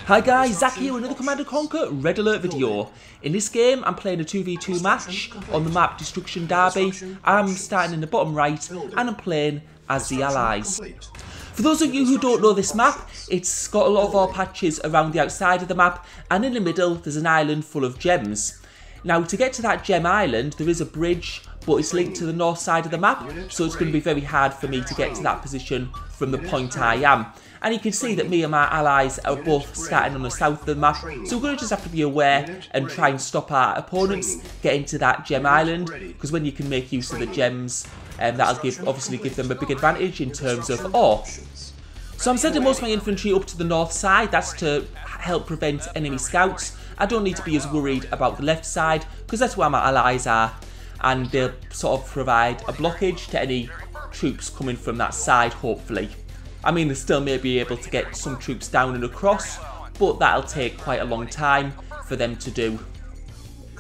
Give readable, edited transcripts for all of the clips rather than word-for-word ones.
Hi guys, Zach here with another Command and Conquer Red Alert video. In this game, I'm playing a 2v2 match on the map Destruction Derby. I'm starting in the bottom right and I'm playing as the Allies. For those of you who don't know this map, it's got a lot of ore patches around the outside of the map, and in the middle there's an island full of gems. Now to get to that gem island there is a bridge, but it's linked to the north side of the map, so it's going to be very hard for me to get to that position from the point I am. And you can see that me and my allies are both starting on the south of the map, so we're going to just have to be aware and try and stop our opponents getting to that gem island, because when you can make use of the gems, that'll obviously give them a big advantage in terms of ore. So I'm sending most of my infantry up to the north side. That's to help prevent enemy scouts. I don't need to be as worried about the left side, because that's where my allies are, and they'll sort of provide a blockage to any troops coming from that side, hopefully. I mean, they still may be able to get some troops down and across, but that'll take quite a long time for them to do.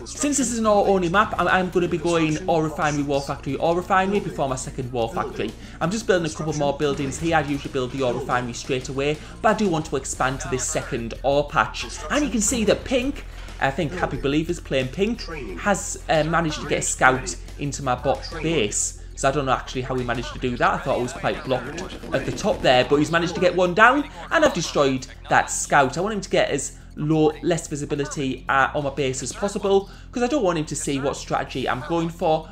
Since this is an ore-only map, I'm going to be going ore refinery, war factory, ore refinery before my second war factory. I'm just building a couple more buildings here. I'd usually build the ore refinery straight away, but I do want to expand to this second ore patch. And you can see that Pink, I think Happy Believers playing Pink, has managed to get a scout into my bot base. So I don't know actually how he managed to do that. I thought it was quite blocked at the top there, but he's managed to get one down, and I've destroyed that scout. I want him to get as less visibility on my base as possible, because I don't want him to see what strategy I'm going for.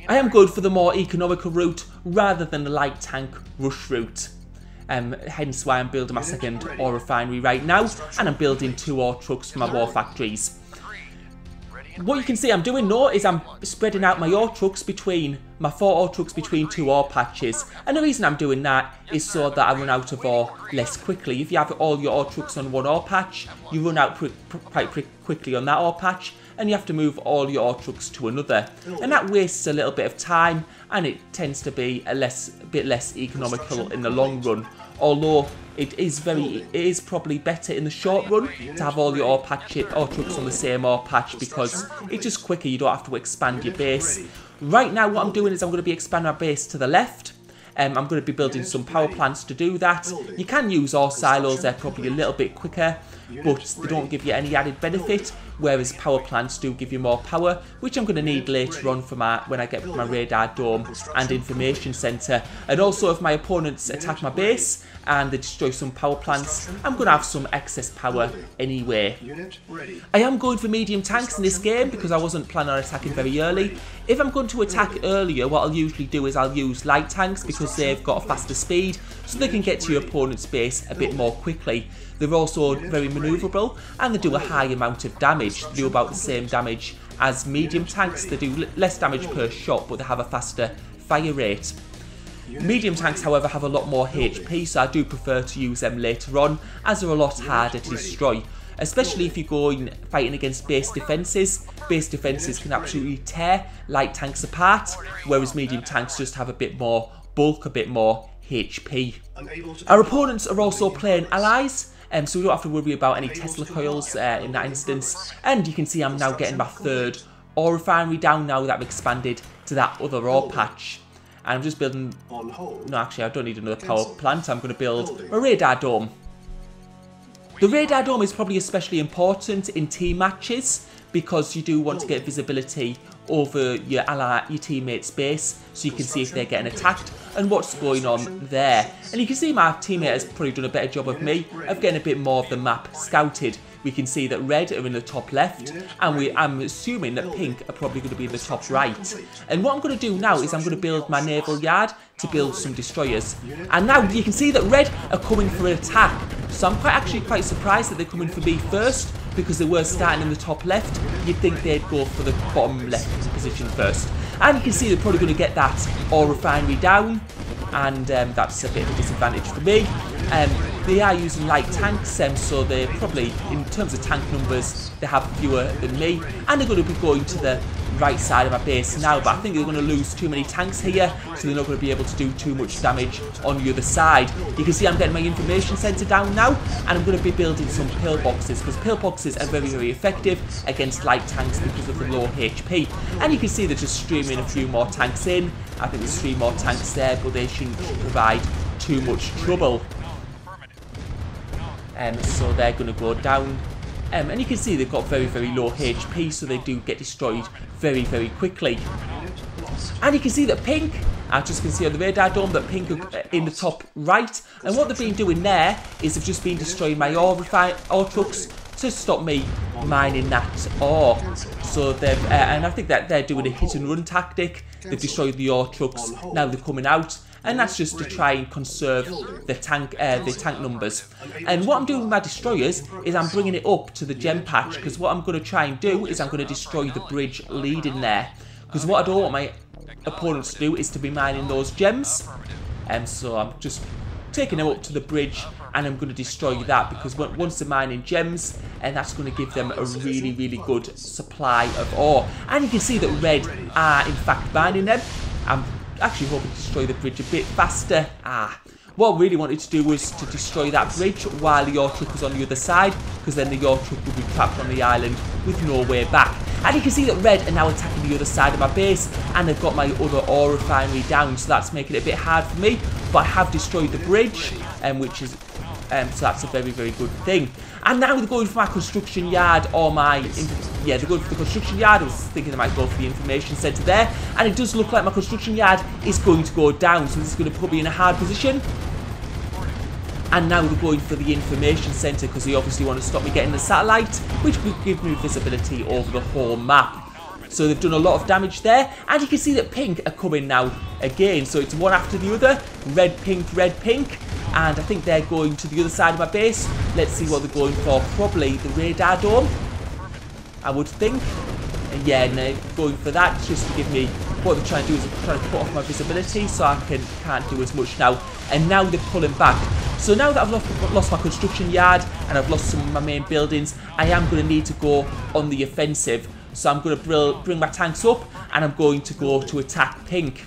I am good for the more economical route rather than the light tank rush route. Hence why I'm building my second ore refinery right now, and I'm building 2 ore trucks for my war factories. What you can see I'm doing now is I'm spreading out my ore trucks between, my 4 ore trucks between 2 ore patches. And the reason I'm doing that is so that I run out of ore less quickly. If you have all your ore trucks on one ore patch, you run out quite quickly on that ore patch, and you have to move all your ore trucks to another. And that wastes a little bit of time, and it tends to be a bit less economical in the long run. Although it is probably better in the short run to have all your ore trucks on the same ore patch, because it's just quicker. You don't have to expand your base. Right now what I'm doing is I'm going to be expanding my base to the left. I'm going to be building some power plants to do that. You can use ore silos, they're probably a little bit quicker, but they don't give you any added benefit, whereas power plants do give you more power, which I'm going to need later on for when I get my radar dome and information centre. And also if my opponents attack my base and they destroy some power plants, I'm going to have some excess power anyway. I am going for medium tanks in this game because I wasn't planning on attacking very early. If I'm going to attack earlier, what I'll usually do is I'll use light tanks, because they've got a faster speed, so they can get to your opponent's base a bit more quickly. They're also very manoeuvrable, and they do a high amount of damage. They do about the same damage as medium tanks. They do less damage per shot, but they have a faster fire rate. Medium tanks, however, have a lot more HP, so I do prefer to use them later on, as they're a lot harder to destroy. Especially if you're going fighting against base defences. Base defences can absolutely tear light tanks apart, whereas medium tanks just have a bit more bulk, a bit more HP. Our opponents are also playing allies, so we don't have to worry about any Tesla coils in that instance. And you can see I'm now getting my 3rd ore refinery down now that I've expanded to that other ore patch. And I'm just building... No, actually I don't need another power plant. I'm going to build a radar dome. The radar dome is probably especially important in team matches, because you do want to get visibility over your teammate's base, so you can see if they're getting attacked and what's going on there. And you can see my teammate has probably done a better job of me of getting a bit more of the map scouted. We can see that red are in the top left, and I'm assuming that pink are probably going to be in the top right. And what I'm going to do now is I'm going to build my naval yard to build some destroyers. And now you can see that red are coming for an attack. So I'm actually quite surprised that they're coming for me first, because they were starting in the top left. You'd think they'd go for the bottom left position first. And you can see they're probably going to get that ore refinery down, and that's a bit of a disadvantage for me. They are using light tanks, so they're probably, in terms of tank numbers, they have fewer than me, and they're going to be going to the right side of my base now, but I think they're going to lose too many tanks here, so they're not going to be able to do too much damage on the other side. You can see I'm getting my information centre down now, and I'm going to be building some pillboxes, because pillboxes are very, very effective against light tanks because of the low HP. And you can see they're just streaming a few more tanks in. I think there's 3 more tanks there, but they shouldn't provide too much trouble. So they're going to go down. And you can see they've got very, very low HP, so they do get destroyed very, very quickly. And you can see that pink, I just can see on the radar dome that pink are in the top right. And what they've been doing there is they've just been destroying my ore trucks to stop me mining that ore. So they've, and I think that they're doing a hit and run tactic. They've destroyed the ore trucks, now they're coming out. And that's just to try and conserve the tank numbers. And what I'm doing with my destroyers is I'm bringing it up to the gem patch, because what I'm going to try and do is I'm going to destroy the bridge leading there. Because what I don't want my opponents to do is to be mining those gems. So I'm just taking them up to the bridge and I'm going to destroy that, because once they're mining gems, and that's going to give them a really, really good supply of ore. And you can see that red are in fact mining them. I'm actually hoping to destroy the bridge a bit faster. What I really wanted to do was to destroy that bridge while the ore truck was on the other side, because then the ore truck would be trapped on the island with no way back. And you can see that red are now attacking the other side of my base, and they've got my other ore refinery down, so that's making it a bit hard for me. But I have destroyed the bridge, which is so that's a very, very good thing. And now they're going for my construction yard, or they're going for the construction yard. I was thinking they might go for the information centre there, and it does look like my construction yard is going to go down, so this is going to put me in a hard position. And now they're going for the information centre, because they obviously want to stop me getting the satellite, which will give me visibility over the whole map. So they've done a lot of damage there, and you can see that pink are coming now again. So it's one after the other, red, pink, and I think they're going to the other side of my base. Let's see what they're going for. Probably the radar dome, I would think. And yeah, and they're going for that just to give me, what they're trying to do is they're trying to cut off my visibility, so I can't do as much now. And now they're pulling back. So now that I've lost my construction yard and I've lost some of my main buildings, I am going to need to go on the offensive. So I'm going to bring my tanks up and I'm going to go to attack pink.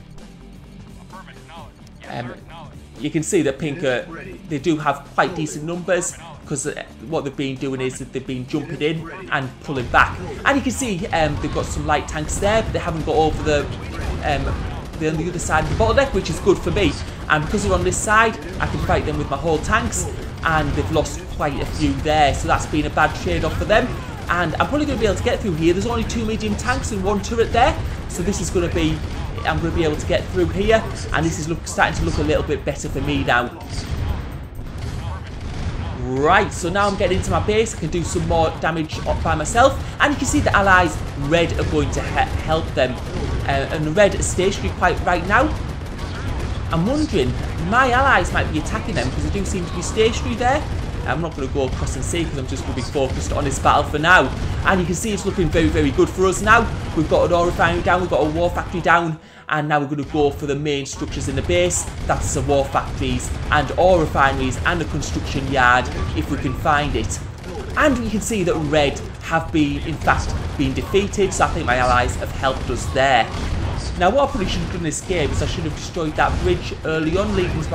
You can see that pink, they do have quite decent numbers, because what they've been doing is that they've been jumping in and pulling back. And you can see they've got some light tanks there, but they haven't got over they're on the other side of the bottleneck, which is good for me. And because they're on this side, I can fight them with my whole tanks, and they've lost quite a few there, so that's been a bad trade-off for them. And I'm probably going to be able to get through here. There's only 2 medium tanks and 1 turret there, so this is going to be, I'm going to be able to get through here, and this is starting to look a little bit better for me now. Right, so now I'm getting into my base. I can do some more damage by myself, and you can see the allies, red, are going to help them. And red is stationary quite right now. I'm wondering, my allies might be attacking them, because they do seem to be stationary there. I'm not going to go across and see, because I'm just going to be focused on this battle for now. And you can see it's looking very, very good for us now. We've got an ore refinery down, we've got a war factory down, and now we're going to go for the main structures in the base. That's the war factories and ore refineries and the construction yard, if we can find it. And you can see that red have been, in fact, been defeated, so I think my allies have helped us there. Now, what I probably should have done in this game is I should have destroyed that bridge early on, leading to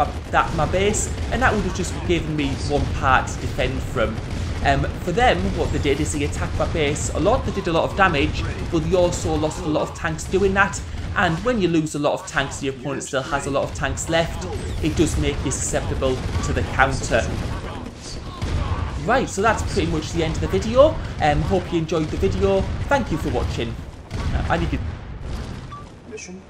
my base, and that would have just given me one part to defend from. For them, what they did is they attacked my base a lot. They did a lot of damage, but they also lost a lot of tanks doing that. And when you lose a lot of tanks, your opponent still has a lot of tanks left. It does make you susceptible to the counter. Right, so that's pretty much the end of the video. Hope you enjoyed the video. Thank you for watching. And you can... Mission